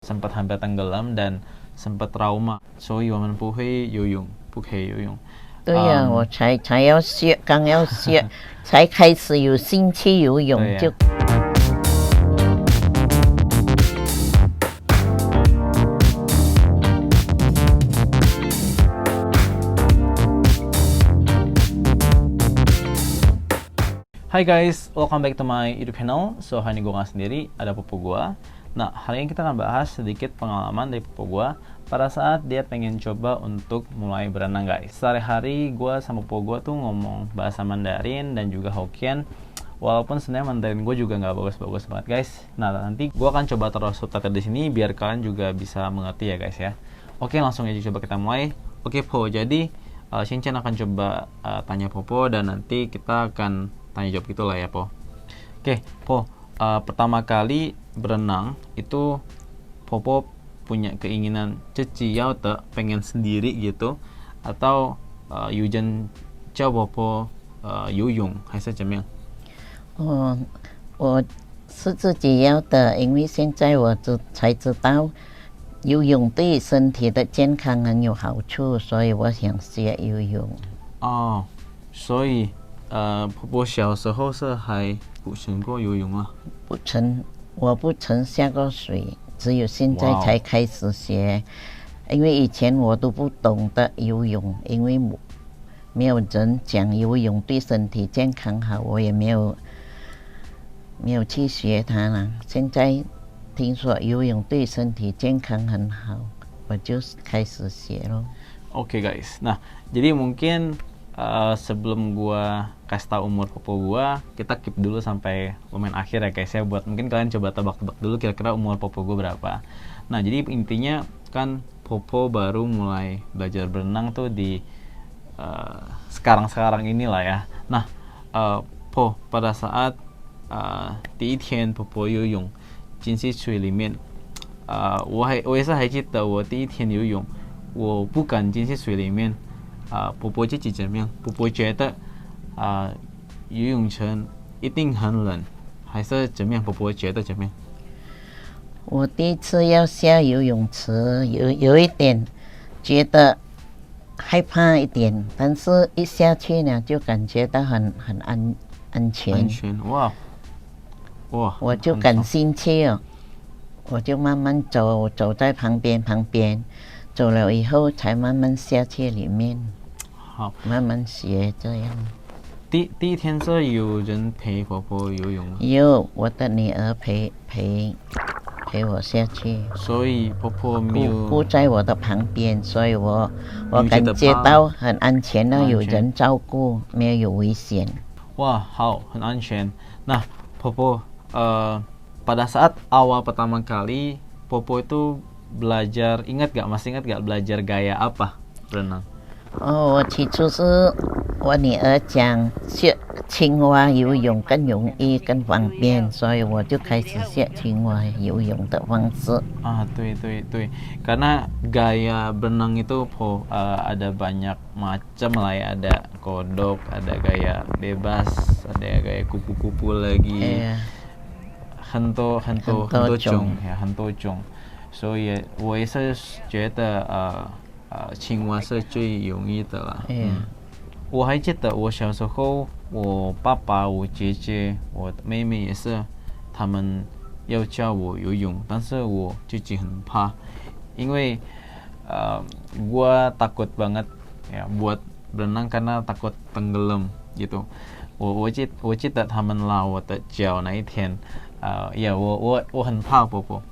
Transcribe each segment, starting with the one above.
sempat hampir tenggelam dan sempat trauma， 所以我们不会游泳，不可以游泳。对呀、我才要学，刚要学，才开始有兴趣游泳就。Hai guys, welcome back to my YouTube channel. So hari ini gue nggak sendiri, ada pupu gue. Nah, hari ini kita akan bahas sedikit pengalaman dari pupu gue pada saat dia pengen coba untuk mulai berenang guys. Sehari-hari gue sama pupu gue tuh ngomong bahasa Mandarin dan juga Hokkien. Walaupun sebenarnya Mandarin gue juga nggak bagus-bagus banget guys. Nah, nanti gue akan coba taruh subtitle di sini biar kalian juga bisa mengerti ya guys ya. Oke, langsung aja coba kita mulai. Oke Po, jadi Shinchan akan coba tanya Popo dan nanti kita akan tanya jawab gitulah ya Po. Oke Po, pertama kali berenang itu Popo punya keinginan ceciau pengen sendiri gitu atau Yujan教Popo 游泳还是怎么样？我是自己要的，因为现在我才知道游泳对身体的健康很有好处，所以我想学游泳。哦，所以婆婆小时候是还不学过游泳啊？我不曾下过水，只有现在才开始学。因为以前我都不懂得游泳，因为没有人讲游泳对身体健康好，我也没有去学它了。现在听说游泳对身体健康很好，我就开始学咯。Oke guys, nah jadi mungkin sebelum gua kasih tahu umur Popo gua, kita keep dulu sampai momen akhir ya guys ya, buat mungkin kalian coba tebak-tebak dulu kira-kira umur Popo gua berapa. Nah jadi intinya kan Popo baru mulai belajar berenang tuh di sekarang-sekarang inilah ya. Nah Po, pada saat 第一天Popo 游泳进去水里面，我也是还记得我第一天游泳，我不敢进去水里面。婆婆自己怎么样？婆婆觉得游泳池一定很冷，还是怎么样？婆婆觉得怎么样？我第一次要下游泳池，有一点觉得害怕一点，但是一下去呢，就感觉到很安全。安全哇！我就感兴趣哦，我就慢慢走在旁边，走了以后才慢慢下去里面。好，慢慢学这样。第一天是有人陪婆婆游泳吗？有，我的女儿陪我下去。所以婆婆没有不在我的旁边，所以我感觉到很安全的，有人照顾，没有危险。哇，好，很安全。Nah, Popo pada saat awal pertama kali Popo itu belajar, masih ingat gak belajar gaya apa berenang? 我起初是我女儿讲学青蛙游泳更容易更方便，所以我就开始学青蛙游泳的方式。对，karena gaya berenang itu ada banyak macam lah ya, ada kodok, ada gaya bebas, ada gaya kupu-kupu lagi, hantu chung ya, hantu chung. 所以我也是觉得青蛙是最容易的啦。我还记得我小时候，我爸爸、我姐姐、我妹妹也是，他们要教我游泳，但是我自己很怕，因为gua takut banget ya buat berenang karena takut tenggelam gitu。我记得他们拉我的脚那一天，我很怕婆婆。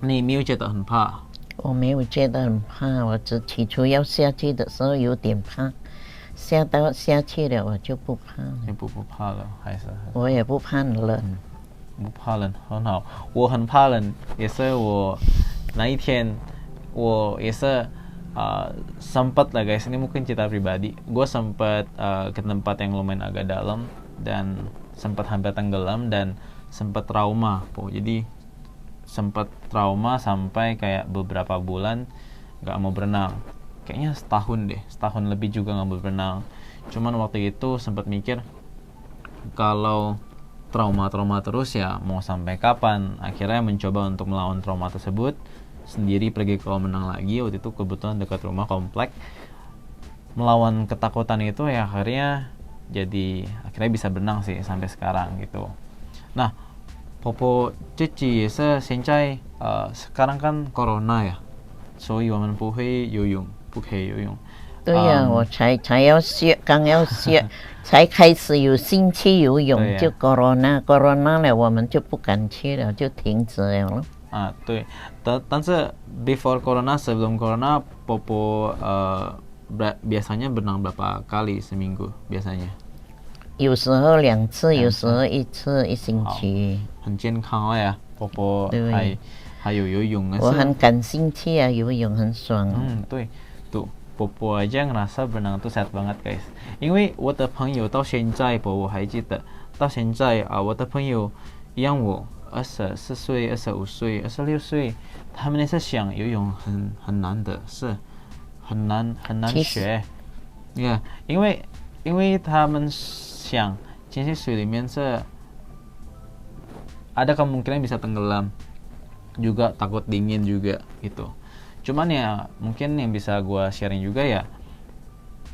你没有觉得很怕？我没有觉得很怕，我起初要下去的时候有点怕，下去了我就不怕了。你不怕了还是？我也不怕冷。不怕冷，很好。我很怕冷，也是我那一天我也是sempat lah guys, ini mungkin cerita pribadi. Gue sempat ke tempat yang lumayan agak dalam dan sempat hampir tenggelam dan sempat trauma Po. Jadi sempat trauma sampai kayak beberapa bulan gak mau berenang, kayaknya setahun lebih juga gak mau berenang. Cuman waktu itu sempat mikir kalau trauma-trauma terus ya mau sampai kapan. Akhirnya mencoba untuk melawan trauma tersebut sendiri, pergi ke kolam renang lagi. Waktu itu kebetulan dekat rumah, komplek. Melawan ketakutan itu ya akhirnya bisa berenang sih sampai sekarang gitu. Nah, Popo Cici sekarang kan corona ya, 所以我们不会游泳，不可以游泳。对呀，我才要学，刚要学，才开始有兴趣游泳，就 corona 了，我们就不敢去了，就停止了。对，但是 before corona, sebelum corona, Popo biasanya berenang berapa kali seminggu biasanya? 有时候2次，有时候1次1星期。很健康了呀，Popo还有游泳。我很感兴趣啊，游泳很爽。对，tuh Popo aja ngerasa berenang tuh sehat banget guys. 因为我的朋友到现在我还记得，到现在我的朋友让我24岁、25岁、26岁，他们也是想游泳很难的，是很难学。Yeah， 因为他们想进去水里面是ada kemungkinan bisa tenggelam, juga takut dingin juga gitu. Cuman ya mungkin yang bisa gue sharing juga ya,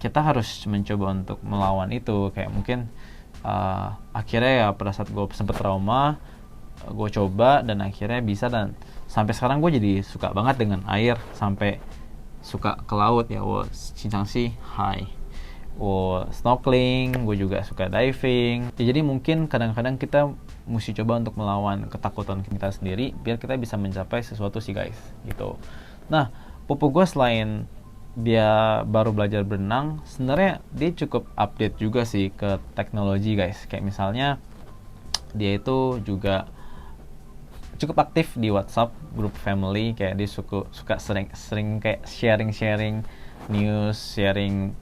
kita harus mencoba untuk melawan itu. Kayak mungkin akhirnya ya pada saat gue sempet trauma, gue coba dan akhirnya bisa, dan sampai sekarang gue jadi suka banget dengan air, sampai suka ke laut ya. Snorkeling, gue juga suka diving ya. Jadi mungkin kadang-kadang kita mesti coba untuk melawan ketakutan kita sendiri biar kita bisa mencapai sesuatu sih guys gitu. Nah, Popo gue selain dia baru belajar berenang, sebenarnya dia cukup update juga sih ke teknologi guys. Kayak misalnya dia itu juga cukup aktif di WhatsApp grup family, kayak dia suka sering kayak sharing news, sharing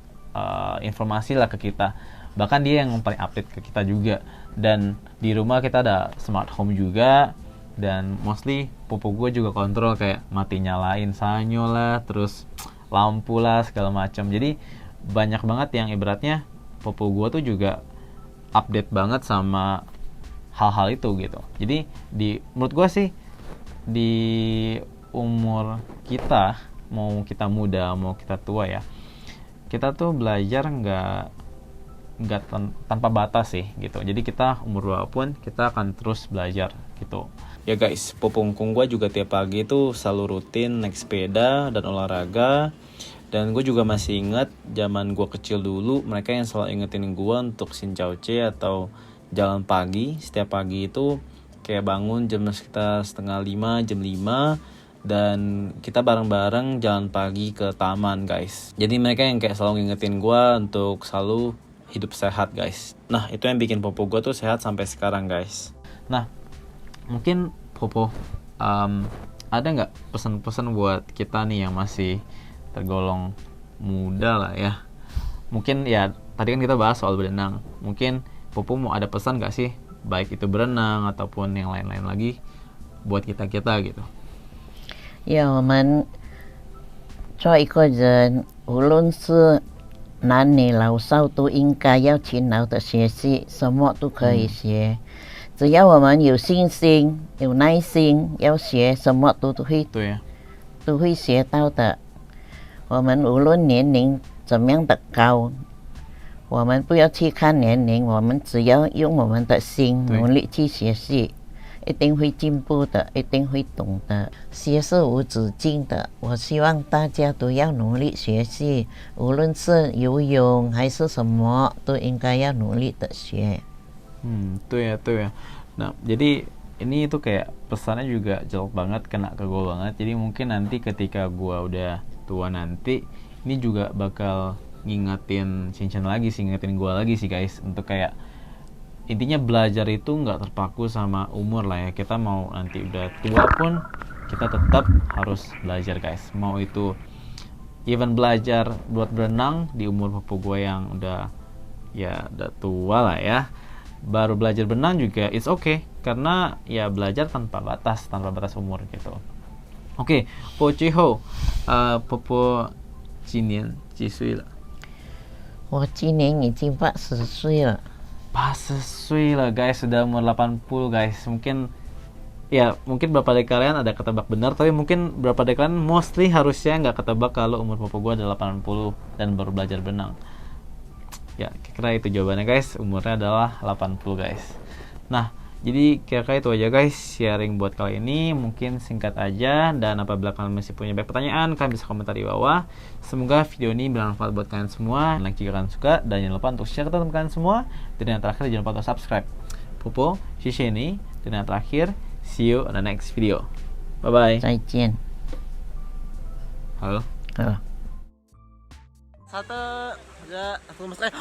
informasi lah ke kita. Bahkan dia yang paling update ke kita juga. Dan di rumah kita ada smart home juga, dan mostly Popo gue juga kontrol kayak mati nyalain sanyo lah, terus lampu lah, segala macam. Jadi banyak banget yang ibaratnya Popo gue tuh juga update banget sama hal-hal itu gitu. Jadi menurut gue sih di umur kita, mau kita muda mau kita tua ya, kita tuh belajar nggak tanpa batas sih gitu. Jadi kita umur berapapun kita akan terus belajar gitu. Ya guys, popongkung gue juga tiap pagi tuh selalu rutin naik sepeda dan olahraga. Dan gue juga masih ingat zaman gue kecil dulu, mereka yang selalu ingetin gue untuk sincauce atau jalan pagi. Setiap pagi itu kayak bangun jam sekitar 4:30, jam 5, dan kita bareng-bareng jalan pagi ke taman guys. Jadi mereka yang kayak selalu ngingetin gue untuk selalu hidup sehat guys. Nah, itu yang bikin Popo gue tuh sehat sampai sekarang guys. Nah, mungkin Popo ada nggak pesan-pesan buat kita nih yang masih tergolong muda lah ya? Mungkin ya tadi kan kita bahas soal berenang. Mungkin Popo mau ada pesan nggak sih, baik itu berenang ataupun yang lain-lain lagi buat kita gitu? 我们做一个人，无论是男女老少，都应该要勤劳的学习，什么都可以学。只要我们有信心、有耐心，要学什么都会学到的。我们无论年龄怎么样的高，我们不要去看年龄，我们只要用我们的心努力去学习，一定会进步的，一定会懂的。学是无止境的，我希望大家都要努力学习，无论是游泳还是什么，都应该要努力的学。对ya. Nah, jadi ini tuh kayak pesannya juga jelek banget, kena ke gue banget. Jadi mungkin nanti ketika gue udah tua nanti, ini juga bakal ngingetin gue lagi sih guys, untuk kayak intinya belajar itu nggak terpaku sama umur lah ya. Kita mau nanti udah tua pun kita tetap harus belajar guys. Mau itu even belajar buat berenang di umur Popo gue yang udah tua lah ya, baru belajar berenang juga it's okay, karena ya belajar tanpa batas umur gitu. Oke, Po Chiho, Popo 今年几岁了？我今年已经80岁了。pas sesuai lah guys, sudah umur 80 guys. Mungkin beberapa dari kalian ada ketebak benar, tapi mungkin beberapa dari kalian mostly harusnya nggak ketebak kalau umur papa gue adalah 80 dan baru belajar berenang. Ya, kira-kira itu jawabannya guys, umurnya adalah 80 guys. Nah, jadi kira-kira itu aja guys sharing buat kali ini. Mungkin singkat aja, dan apabila kalian masih punya banyak pertanyaan, kalian bisa komentar di bawah. Semoga video ini bermanfaat buat kalian semua. Like jika kalian suka, dan jangan lupa untuk share ke teman kalian semua. Dan yang terakhir, jangan lupa untuk subscribe. Popo, Shisheni. Dan yang terakhir, see you on the next video. Bye bye. 再见。 Halo. 好。 Satu, dua, langsung masuk.